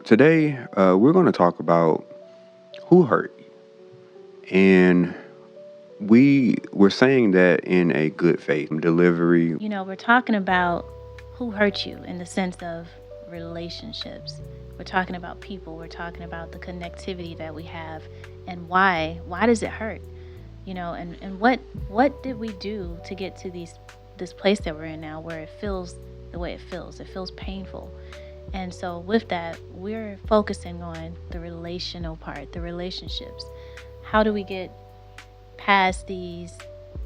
Today, we're going to talk about who hurt you. And we're saying that in a good faith delivery. We're talking about who hurt you in the sense of relationships. We're talking about people. We're talking about the connectivity that we have and why. Why does it hurt? And what did we do to get to this place that we're in now where it feels the way it feels? It feels painful. And so with that, we're focusing on the relational part, the relationships. How do we get past these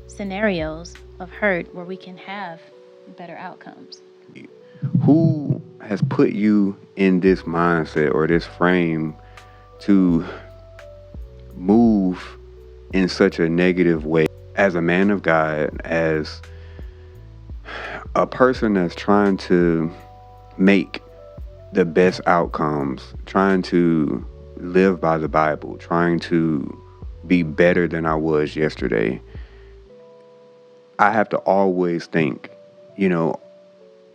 scenarios of hurt where we can have better outcomes? Who has put you in this mindset or this frame to move in such a negative way as a man of God, as a person that's trying to make the best outcomes, trying to live by the Bible, trying to be better than I was yesterday? I have to always think, you know,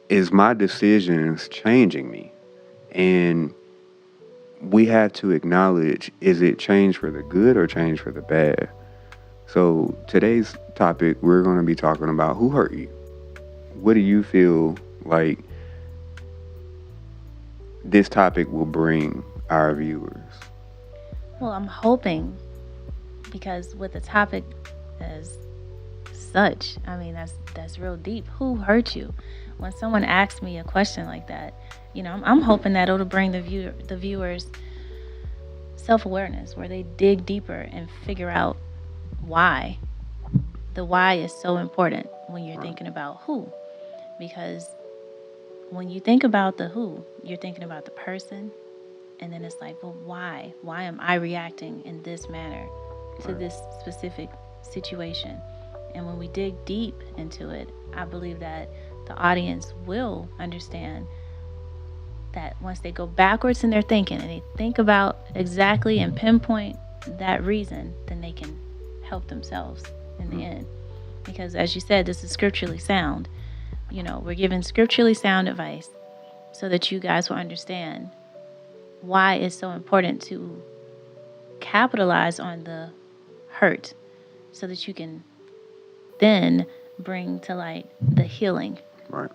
is my decisions changing me? And we have to acknowledge, is it change for the good or change for the bad? So today's topic, we're going to be talking about who hurt you. What do you feel like this topic will bring our viewers? Well, I'm hoping, because with the topic as such, I mean that's real deep. Who hurt you? When someone asks me a question like that, I'm hoping that it'll bring the viewers self-awareness, where they dig deeper and figure out why. The why is so important when you're thinking about who, because when you think about the who, you're thinking about the person, and then it's like, well, why? Why am I reacting in this manner to this specific situation? And when we dig deep into it, I believe that the audience will understand that once they go backwards in their thinking and they think about exactly and pinpoint that reason, then they can help themselves in the end. Because as you said, this is scripturally sound. We're giving scripturally sound advice so that you guys will understand why it's so important to capitalize on the hurt so that you can then bring to light the healing. Right.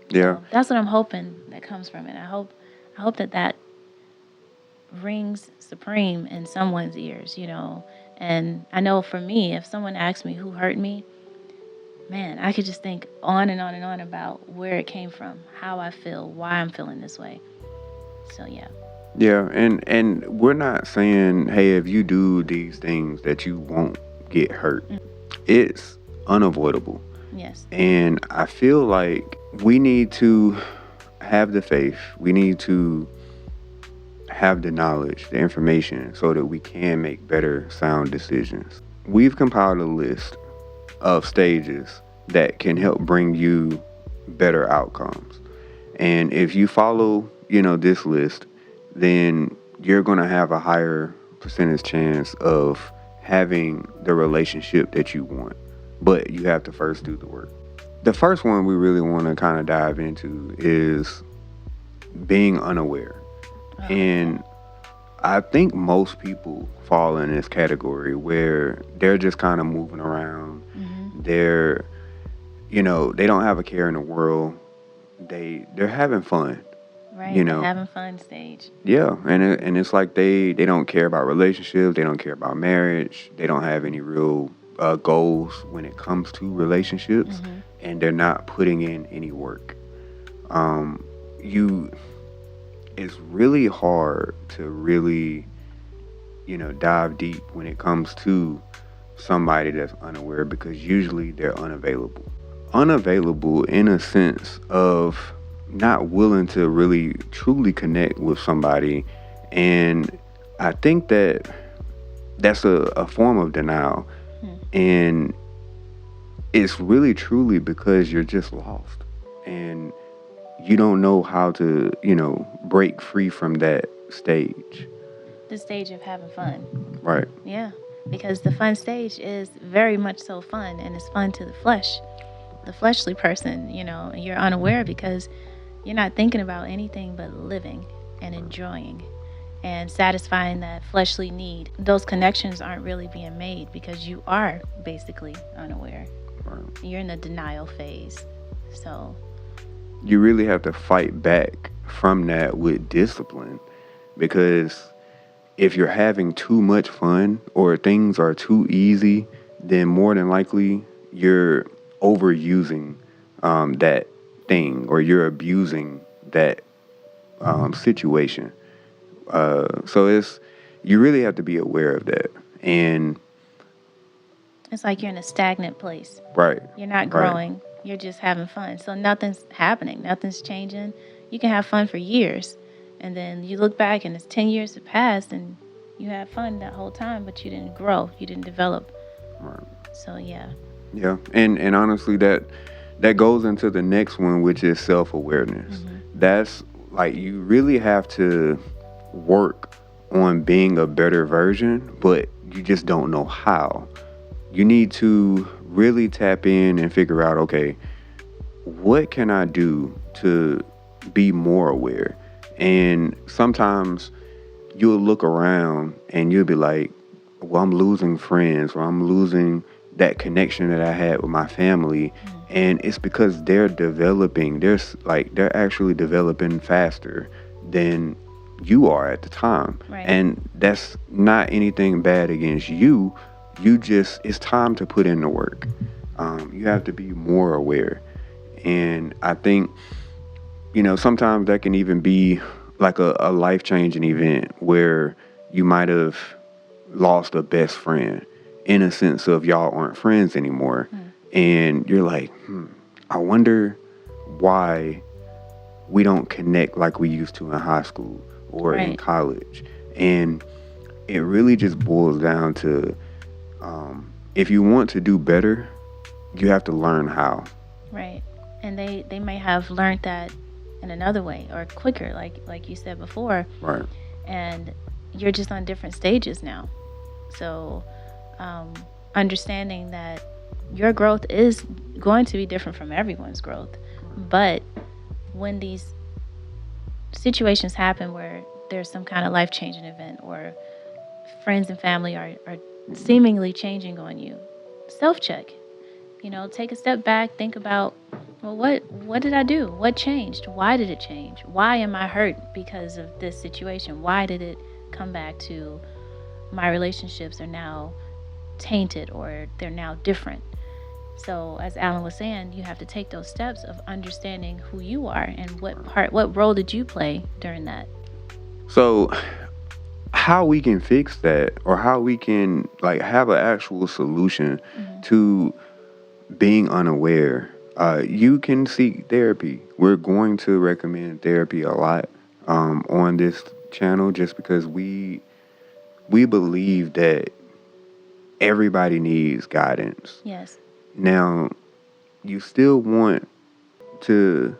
Yeah. So that's what I'm hoping that comes from it. I hope that rings supreme in someone's ears, And I know for me, if someone asks me who hurt me, man, I could just think on and on and on about where it came from, how I feel, why I'm feeling this way. So yeah. Yeah, and we're not saying, hey, if you do these things that you won't get hurt. It's unavoidable. Yes. And I feel like we need to have the faith. We need to have the knowledge, the information, so that we can make better, sound decisions. We've compiled a list of stages that can help bring you better outcomes. And if you follow, this list, then you're going to have a higher percentage chance of having the relationship that you want. But you have to first do the work. The first one we really want to kind of dive into is being unaware. And I think most people fall in this category where they're just kind of moving around. They're, they don't have a care in the world. They're having fun. Right, having fun stage. Yeah, and it's like they don't care about relationships. They don't care about marriage. They don't have any real goals when it comes to relationships, and they're not putting in any work. It's really hard to really, dive deep when it comes to somebody that's unaware, because usually they're unavailable. Unavailable in a sense of not willing to really truly connect with somebody. And I think that's a form of denial. And it's really truly because you're just lost and you don't know how to, break free from that stage. The stage of having fun. Right. Yeah, because the fun stage is very much so fun, and it's fun to the flesh, the fleshly person, and you're unaware because you're not thinking about anything but living. and enjoying and satisfying that fleshly need. Those connections aren't really being made because you are basically unaware. Right. You're in the denial phase. So, You really have to fight back from that with discipline, because if you're having too much fun or things are too easy, then more than likely you're overusing that thing, or you're abusing that situation. So you really have to be aware of that. And it's like you're in a stagnant place. right, You're not right, growing. You're just having fun. So nothing's happening. Nothing's changing. You can have fun for years. And then you look back and it's 10 years have passed and you had fun that whole time, but you didn't grow. You didn't develop. right. So, yeah. Yeah, and honestly, that goes into the next one, which is self-awareness. That's like, you really have to work on being a better version, but you just don't know how. You need to really tap in and figure out, okay, what can I do to be more aware? And sometimes you'll look around and you'll be like, well, I'm losing friends, or I'm losing that connection that I had with my family. And it's because they're developing. They're actually developing faster than you are at the time. Right. And that's not anything bad against you. It's time to put in the work. You have to be more aware. And I think, sometimes that can even be like a life-changing event where you might have lost a best friend, in a sense of y'all aren't friends anymore. And you're like, I wonder why we don't connect like we used to in high school or in Right. college. And it really just boils down to, if you want to do better, you have to learn how. Right. And they may have learned that in another way or quicker, like you said before. Right. And you're just on different stages now. So, understanding that your growth is going to be different from everyone's growth. But when these situations happen where there's some kind of life-changing event, or friends and family are seemingly changing on you, self-check. Take a step back, think about, well, what did I do? What changed? Why did it change? Why am I hurt because of this situation? Why did it come back to my relationships are now tainted, or they're now different? So, as Alan was saying, you have to take those steps of understanding who you are and what role did you play during that. So how we can fix that, or how we can have an actual solution to being unaware, you can seek therapy. We're going to recommend therapy a lot on this channel, just because we believe that everybody needs guidance. Yes. Now, you still want to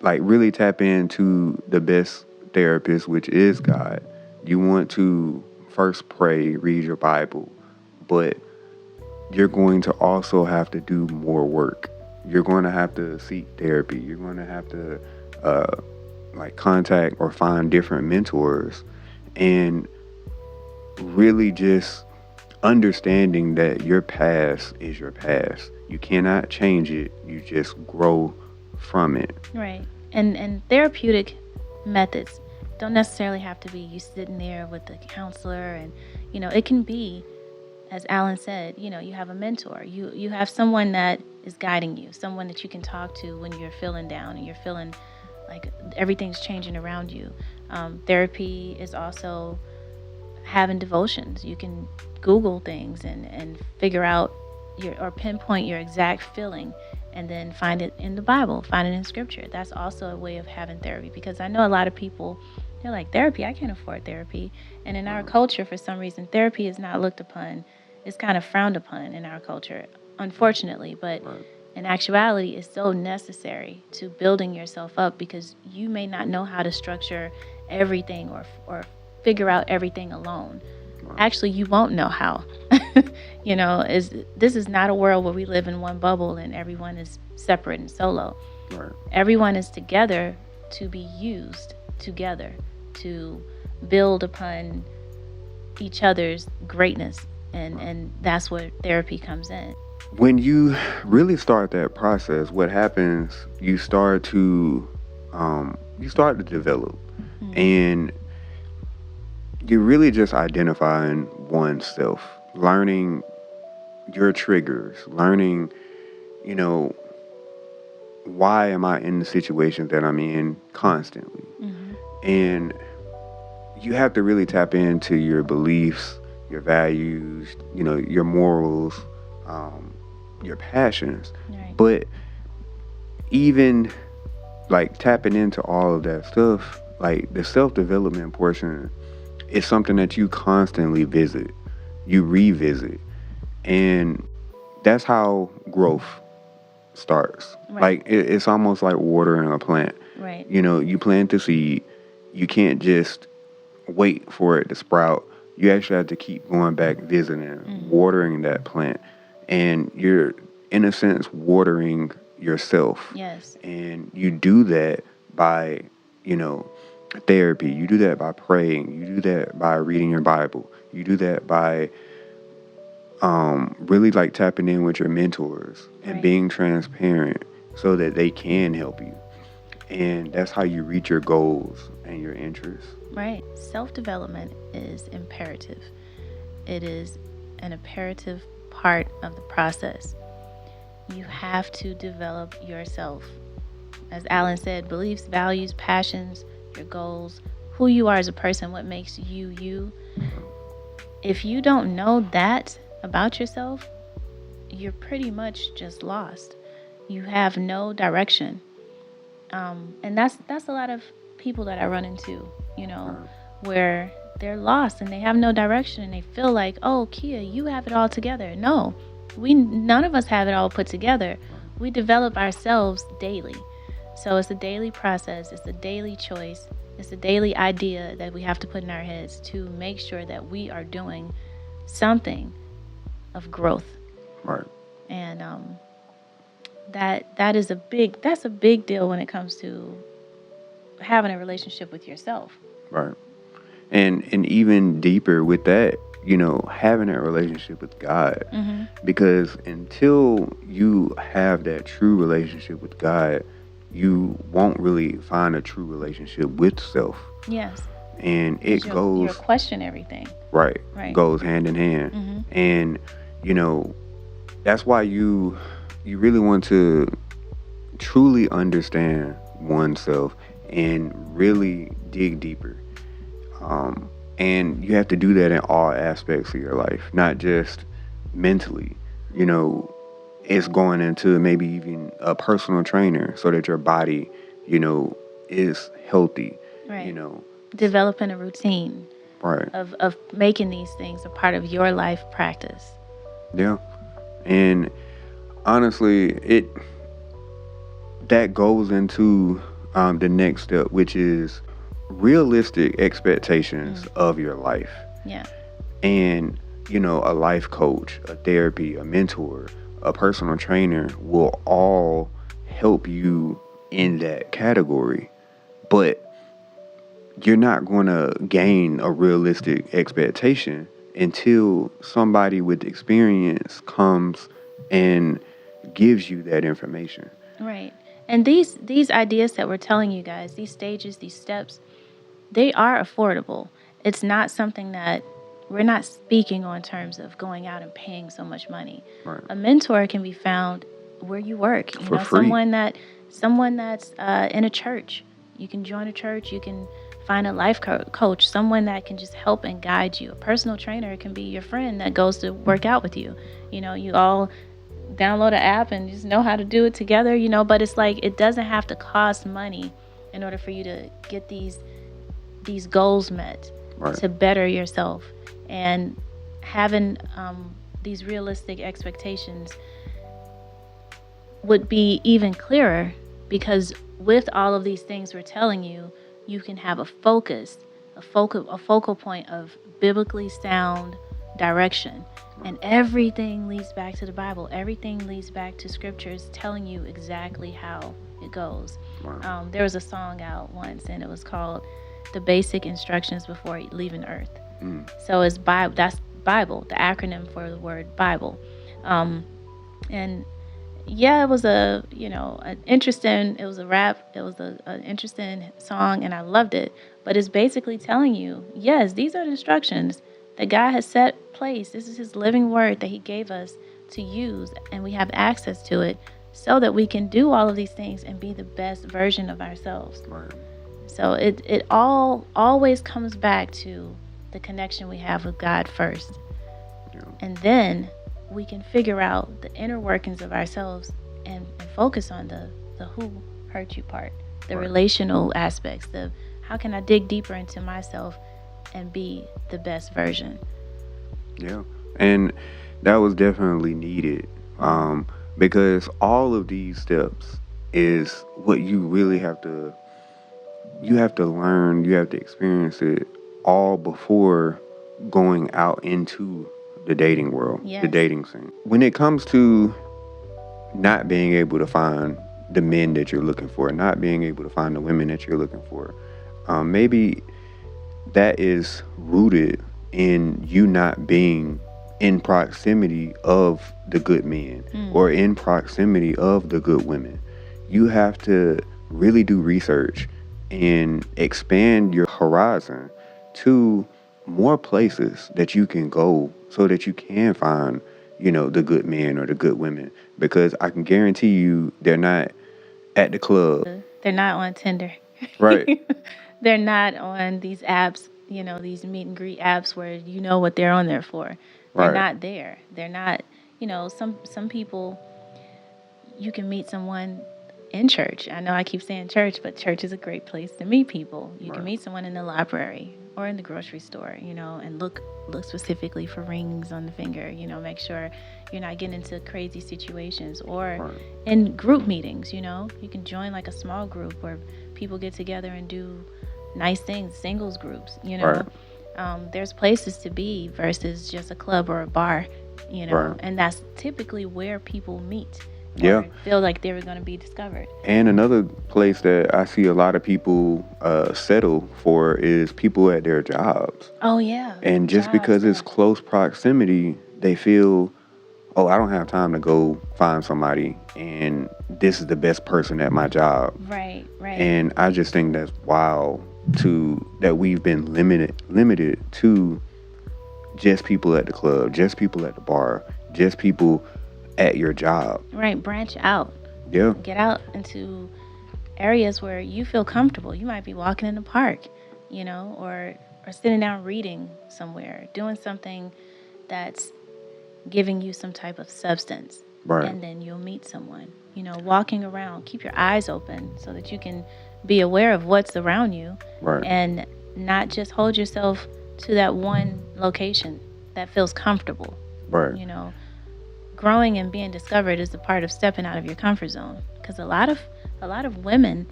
really tap into the best therapist, which is God. You want to first pray, read your Bible, but you're going to also have to do more work. You're going to have to seek therapy. You're going to have to contact or find different mentors, and really just understanding that your past is your past. You cannot change it. You just grow from it. Right. And therapeutic methods don't necessarily have to be you sitting there with the counselor, and it can be, as Alan said, you have a mentor. You have someone that is guiding you, someone that you can talk to when you're feeling down and you're feeling like everything's changing around you. Therapy is also having devotions. You can Google things and figure out or pinpoint your exact feeling, and then find it in the Bible, find it in scripture. That's also a way of having therapy, because I know a lot of people, they're like, therapy, I can't afford therapy. And in our culture, for some reason, therapy is not looked upon. It's kind of frowned upon in our culture, unfortunately. But in actuality, it's so necessary to building yourself up, because you may not know how to structure everything or figure out everything alone. Actually, you won't know how. This is not a world where we live in one bubble and everyone is separate and solo. Right. Everyone is together to be used together to build upon each other's greatness. And that's where therapy comes in. When you really start that process, what happens? You start to develop, and you're really just identifying oneself, learning your triggers, learning, you know, why am I in the situations that I'm in constantly, and you have to really tap into your beliefs, your values, your morals, your passions. Right. But even like tapping into all of that stuff, like the self-development portion is something that you constantly you revisit, and that's how growth starts. Right. Like it's almost like watering a plant. Right. You plant the seed, you can't just wait for it to sprout. You actually have to keep going back, visiting, watering that plant, and you're in a sense watering yourself. Yes. And you do that by therapy. You do that by praying. You do that by reading your Bible. You do that by really like tapping in with your mentors and Right. being transparent so that they can help you. And that's how you reach your goals and your interests. Right. Self-development is imperative. It is an imperative part of the process. You have to develop yourself. As Alan said, beliefs, values, passions, your goals, who you are as a person, what makes you you. If you don't know that about yourself, you're pretty much just lost. You have no direction. And that's a lot of people that I run into, where they're lost and they have no direction and they feel like, oh, Kia, you have it all together. No, none of us have it all put together. We develop ourselves daily. So it's a daily process. It's a daily choice. It's a daily idea that we have to put in our heads to make sure that we are doing something of growth. Right. And that's a big deal when it comes to having a relationship with yourself. Right. And even deeper with that, having that relationship with God. Because until you have that true relationship with God, you won't really find a true relationship with self. Yes. And it goes... You'll question everything. Right. Right. Goes hand in hand. And, that's why you really want to truly understand oneself and really dig deeper. And you have to do that in all aspects of your life, not just mentally. It's going into maybe even a personal trainer so that your body, is healthy. Right. Developing a routine. Right. Of making these things a part of your life practice. Yeah. And honestly, that goes into the next step, which is realistic expectations of your life. Yeah. And, a life coach, a therapy, a mentor, a personal trainer will all help you in that category. But you're not going to gain a realistic expectation until somebody with experience comes and gives you that information. Right. And these ideas that we're telling you guys, these stages, these steps, they are affordable. It's not something that we're not speaking on terms of going out and paying so much money. Right. A mentor can be found where you work. For free. Someone that's in a church. You can join a church. You can find a life coach, someone that can just help and guide you. A personal trainer can be your friend that goes to work out with you. You all download an app and just know how to do it together, but it's like it doesn't have to cost money in order for you to get these goals met. Right. To better yourself. And having these realistic expectations would be even clearer, because with all of these things we're telling you, you can have a focal point of biblically sound direction. And everything leads back to the Bible. Everything leads back to scriptures telling you exactly how it goes. Right. There was a song out once, and it was called "The Basic Instructions Before Leaving Earth." Mm. So it's Bible. That's Bible, the acronym for the word Bible. Um, and yeah, it was an interesting. It was a rap. It was an interesting song, and I loved it. But it's basically telling you, yes, these are the instructions that God has set place. This is His living word that He gave us to use, and we have access to it, so that we can do all of these things and be the best version of ourselves. Right. So it all always comes back to the connection we have with God first. Yeah. And then we can figure out the inner workings of ourselves and focus on the who hurt you part, the Right. relational aspects, the how can I dig deeper into myself and be the best version. Yeah. And that was definitely needed, because all of these steps is what you have to learn, you have to experience it all before going out into the dating world, the Yes. dating scene. When it comes to not being able to find the men that you're looking for, not being able to find the women that you're looking for, maybe that is rooted in you not being in proximity of the good men or in proximity of the good women. You have to really do research and expand your horizon to more places that you can go so that you can find, the good men or the good women. Because I can guarantee you they're not at the club. They're not on Tinder. Right. They're not on these apps, these meet and greet apps where you know what they're on there for. They're Right. not there. They're not, some people you can meet someone in church. I know I keep saying church, but church is a great place to meet people. You can Right. meet someone in the library or in the grocery store, and look specifically for rings on the finger, make sure you're not getting into crazy situations or Right. in group meetings, you can join like a small group where people get together and do nice things, singles groups, Right. there's places to be versus just a club or a bar, Right. and that's typically where people meet Yeah. or feel like they were going to be discovered. And another place that I see a lot of people settle for is people at their jobs. Oh yeah, And just jobs. because it's Yeah. close proximity, they feel, oh, I don't have time to go find somebody, and this is the best person at my job. Right, right. And I just think that's wild that we've been limited to just people at the club, just people at the bar, just people at your job. Right, branch out. Yeah. Get out into areas where you feel comfortable. You might be walking in the park, or sitting down reading somewhere, doing something that's giving you some type of substance. Right. And then you'll meet someone, walking around. Keep your eyes open so that you can be aware of what's around you Right. and not just hold yourself to that one location that feels comfortable. Right. Growing and being discovered is a part of stepping out of your comfort zone, because a lot of women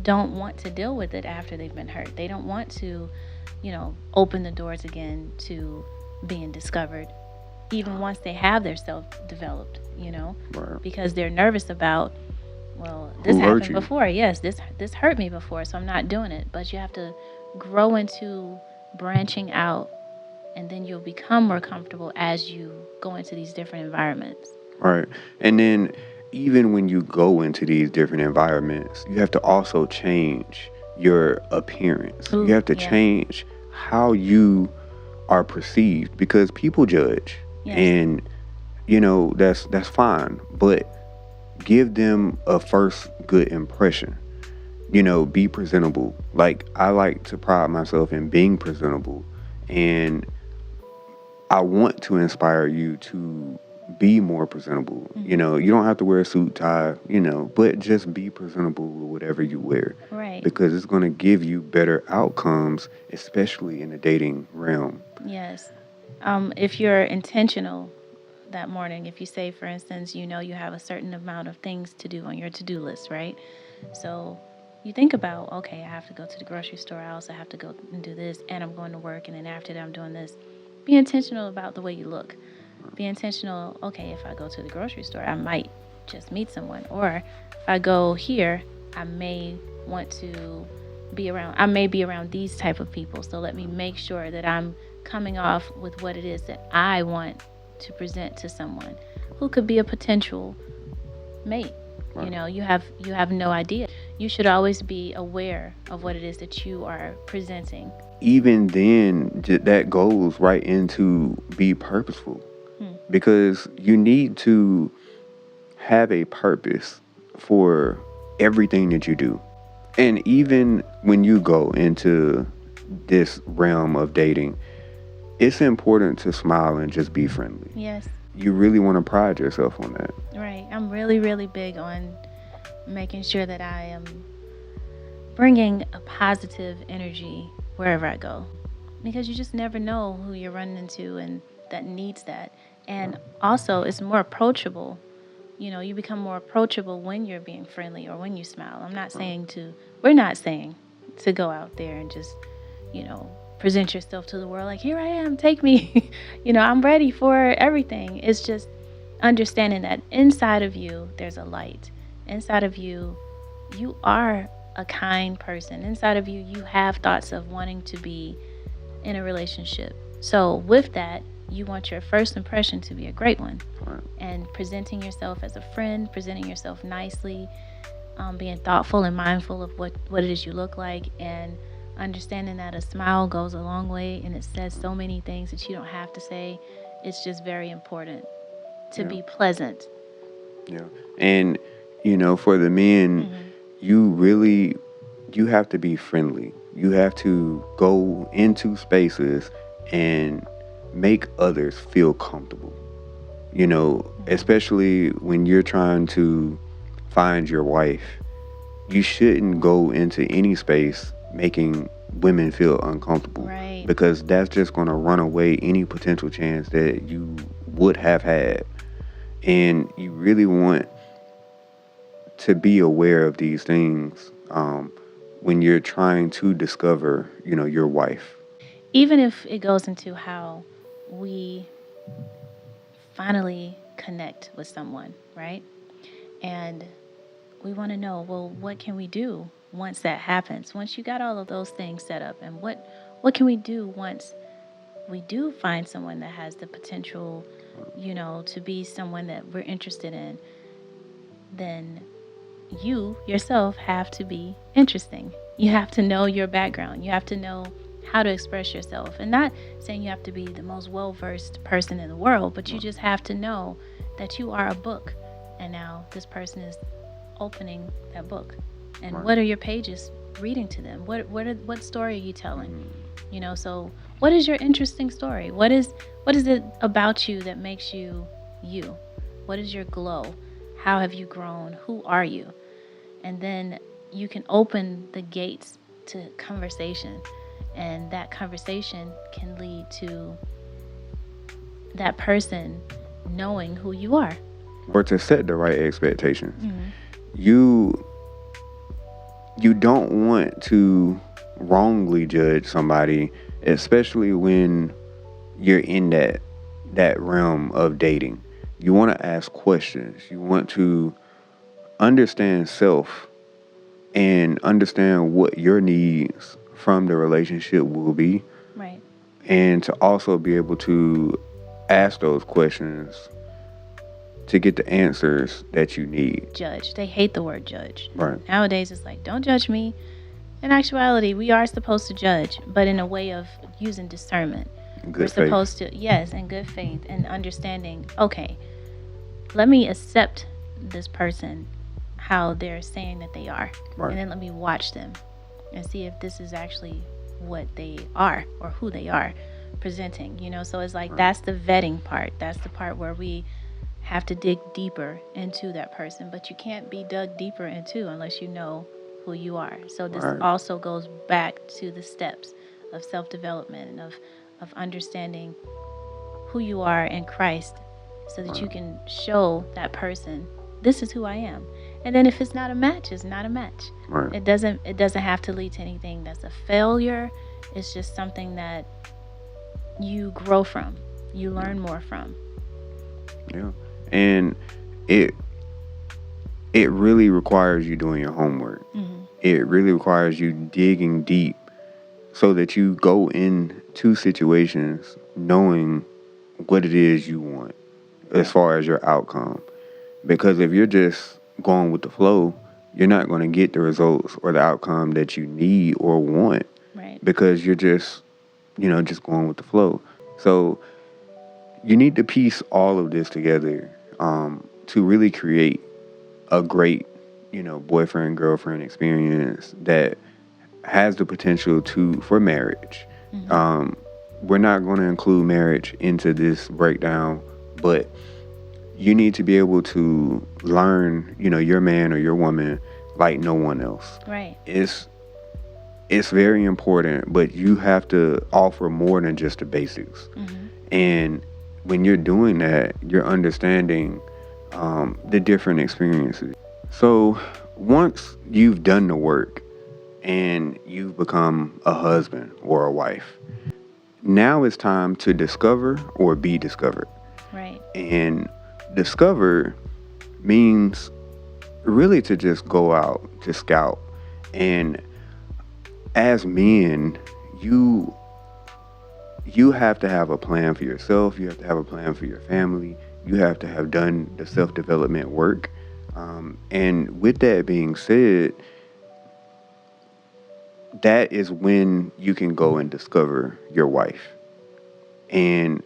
don't want to deal with it after they've been hurt. They don't want to, open the doors again to being discovered, even once they have their self developed, Right. because they're nervous about, well, this Who hurt happened you? before. Yes, this hurt me before, so I'm not doing it. But you have to grow into branching out, and then you'll become more comfortable as you go into these different environments. Right. And then even when you go into these different environments, you have to also change your appearance. Ooh, You have to yeah. change how you are perceived, because people judge. Yes. And that's fine, but give them a first good impression. Be presentable. Like, I like to pride myself in being presentable, and I want to inspire you to be more presentable. You don't have to wear a suit, tie, but just be presentable with whatever you wear. Right. Because it's going to give you better outcomes, especially in the dating realm. Yes. If you're intentional that morning, if you say, for instance, you have a certain amount of things to do on your to-do list, right? So you think about, okay, I have to go to the grocery store. I also have to go and do this, and I'm going to work, and then after that, I'm doing this. Be intentional about the way you look. Be intentional, okay, if I go to the grocery store, I might just meet someone. Or if I go here, I may want to I may be around these type of people. So let me make sure that I'm coming off with what it is that I want to present to someone who could be a potential mate. Right. You have no idea. You should always be aware of what it is that you are presenting. Even then, that goes right into be purposeful, because you need to have a purpose for everything that you do. And even when you go into this realm of dating, it's important to smile and just be friendly. Yes. You really want to pride yourself on that. Right. I'm really, really big on making sure that I am bringing a positive energy wherever I go, because you just never know who you're running into and that needs that. And also, it's more approachable. You become more approachable when you're being friendly or when you smile. We're not saying to go out there and just, present yourself to the world like, here I am, take me. I'm ready for everything. It's just understanding that inside of you, there's a light. Inside of you, you are a kind person. Inside of you, you have thoughts of wanting to be in a relationship. So with that, you want your first impression to be a great one. Right. And presenting yourself as a friend, presenting yourself nicely, being thoughtful and mindful of what it is you look like, and understanding that a smile goes a long way and it says so many things that you don't have to say. It's just very important to be pleasant. Yeah. And, for the men, you have to be friendly. You have to go into spaces and make others feel comfortable. Especially when you're trying to find your wife, you shouldn't go into any space making women feel uncomfortable. Right. Because that's just going to run away any potential chance that you would have had. And you really want to be aware of these things when you're trying to discover, your wife. Even if it goes into how we finally connect with someone, right? And we want to know, well, what can we do once that happens? Once you got all of those things set up, and what can we do once we do find someone that has the potential, to be someone that we're interested in? Then you yourself have to be interesting. You have to know your background. You have to know how to express yourself. And not saying you have to be the most well-versed person in the world, but you just have to know that you are a book. And now this person is opening that book. And what are your pages reading to them? What story are you telling? So what is your interesting story? What is it about you that makes you you? What is your glow? How have you grown? Who are you? And then you can open the gates to conversation. And that conversation can lead to that person knowing who you are. Or to set the right expectations. You don't want to wrongly judge somebody, especially when you're in that realm of dating. You want to ask questions. You want to understand self and understand what your needs from the relationship will be. Right. And to also be able to ask those questions to get the answers that you need. Judge. They hate the word judge. Right. Nowadays it's like, don't judge me. In actuality, we are supposed to judge, but in a way of using discernment. We're supposed to, yes, in good faith and understanding, okay, let me accept this person how they're saying that they are. Right. And then let me watch them and see if this is actually what they are or who they are presenting, So it's like, that's the vetting part. That's the part where we have to dig deeper into that person, but you can't be dug deeper into unless you know who you are. So this also goes back to the steps of self-development and of understanding who you are in Christ, so that you can show that person, this is who I am. And then if it's not a match, it's not a match. Right. It doesn't have to lead to anything that's a failure. It's just something that you grow from, you learn more from. Yeah. And it really requires you doing your homework. It really requires you digging deep so that you go into situations knowing what it is you want as far as your outcome. Because if you're just going with the flow, you're not going to get the results or the outcome that you need or want. Right. Because you're just, just going with the flow. So you need to piece all of this together to really create a great, boyfriend, girlfriend experience that has the potential for marriage. We're not going to include marriage into this breakdown, but you need to be able to learn, your man or your woman like no one else. Right. It's very important, but you have to offer more than just the basics. And when you're doing that, you're understanding the different experiences. So once you've done the work and you've become a husband or a wife, now it's time to discover or be discovered. Right. And discover means really to just go out to scout. And as men, you have to have a plan for yourself. You have to have a plan for your family. You have to have done the self-development work. And with that being said, that is when you can go and discover your wife. And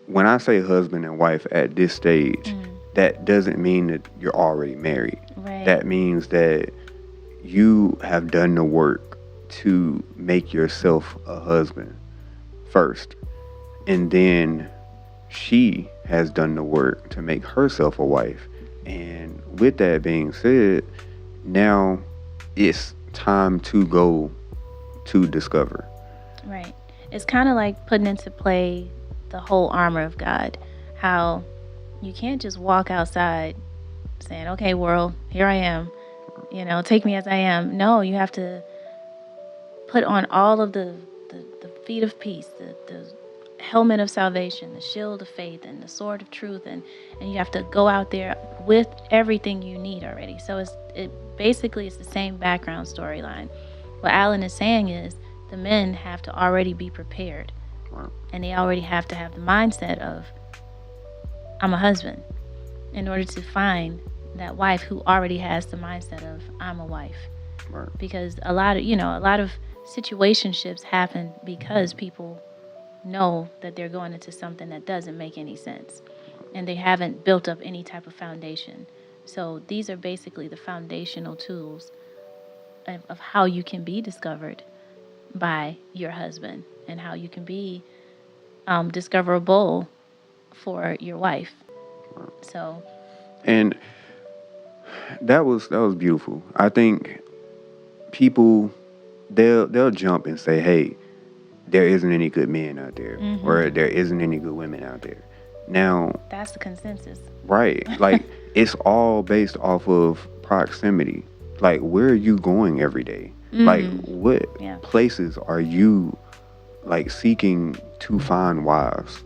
when I say husband and wife at this stage, that doesn't mean that you're already married. Right. That means that you have done the work to make yourself a husband first. And then she has done the work to make herself a wife. And with that being said, now it's time to go to discover. Right. It's kind of like putting into play the whole armor of God. How you can't just walk outside saying, okay, world, here I am. Take me as I am. No, you have to put on all of the feet of peace, the helmet of salvation, the shield of faith, and the sword of truth, and you have to go out there with everything you need already. So it's basically the same background storyline. What Alan is saying is the men have to already be prepared, and they already have to have the mindset of, I'm a husband, in order to find that wife who already has the mindset of, I'm a wife. Right. Because a lot of situationships happen because people know that they're going into something that doesn't make any sense, and they haven't built up any type of foundation. So these are basically the foundational tools of how you can be discovered by your husband, and how you can be discoverable for your wife. So, and that was beautiful. I think people they'll jump and say, hey, there isn't any good men out there, or there isn't any good women out there. Now, that's the consensus. Right. Like, it's all based off of proximity. Like, where are you going every day? Like, what places are you, like, seeking to find wives?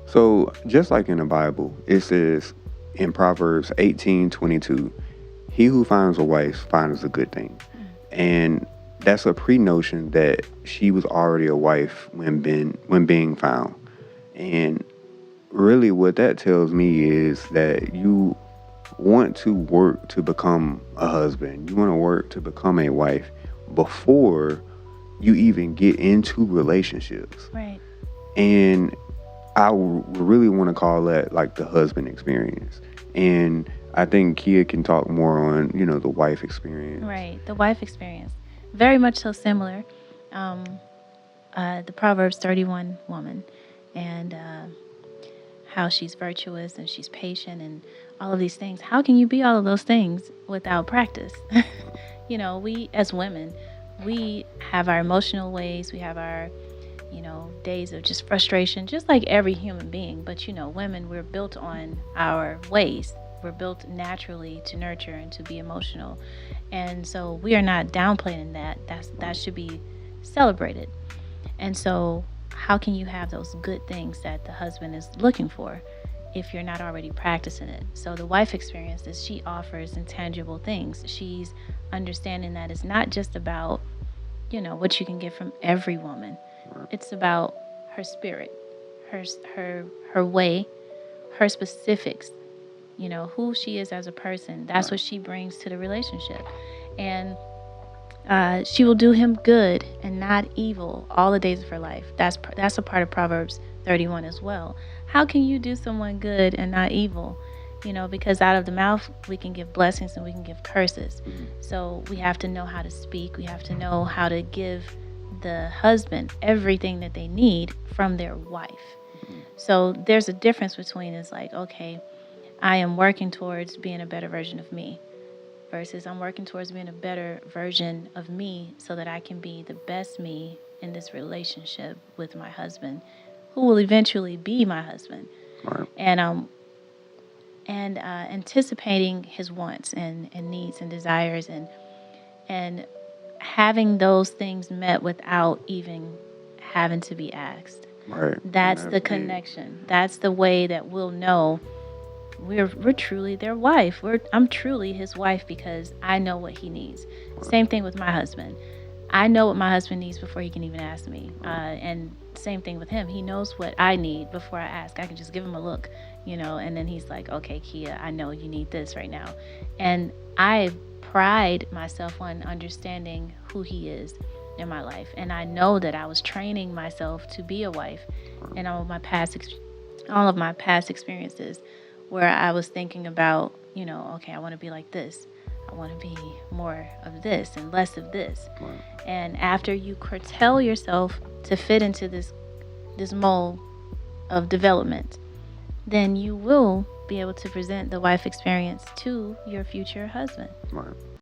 So, just like in the Bible, it says in Proverbs 18:22, he who finds a wife finds a good thing. And that's a pre-notion that she was already a wife when being found. And really what that tells me is that you want to work to become a husband. You want to work to become a wife before you even get into relationships. Right. And I really want to call that like the husband experience. And I think Kia can talk more on, the wife experience. Right. The wife experience. Very much so similar. The Proverbs 31 woman, and how she's virtuous and she's patient and all of these things. How can you be all of those things without practice? We as women, we have our emotional ways. We have our, days of just frustration, just like every human being. But, women, we're built on our ways. We're built naturally to nurture and to be emotional. And so we are not downplaying that. That should be celebrated. And so how can you have those good things that the husband is looking for? if you're not already practicing it. So the wife experience is she offers intangible things. She's understanding that it's not just about, what you can get from every woman. It's about her spirit, her her way, her specifics, who she is as a person. That's what she brings to the relationship. And she will do him good and not evil all the days of her life. That's a part of Proverbs 31 as well. How can you do someone good and not evil? Because out of the mouth we can give blessings and we can give curses. So we have to know how to speak. We have to know how to give the husband everything that they need from their wife. So there's a difference between, it's like, okay, I am working towards being a better version of me, versus I'm working towards being a better version of me so that I can be the best me in this relationship with my husband, who will eventually be my husband. Right. And anticipating his wants and needs and desires, and having those things met without even having to be asked. Right. That's the connection. That's the way that we'll know we're truly their wife. I'm truly his wife because I know what he needs. Same thing with my husband. I know what my husband needs before he can even ask me. And same thing with him. He knows what I need before I ask. I can just give him a look, and then he's like, okay, Kia, I know you need this right now. And I pride myself on understanding who he is in my life. And I know that I was training myself to be a wife in all of my past experiences, where I was thinking about, okay, I want to be like this. I want to be more of this and less of this. Right. And after you curtail yourself to fit into this mold of development, then you will be able to present the wife experience to your future husband. Right.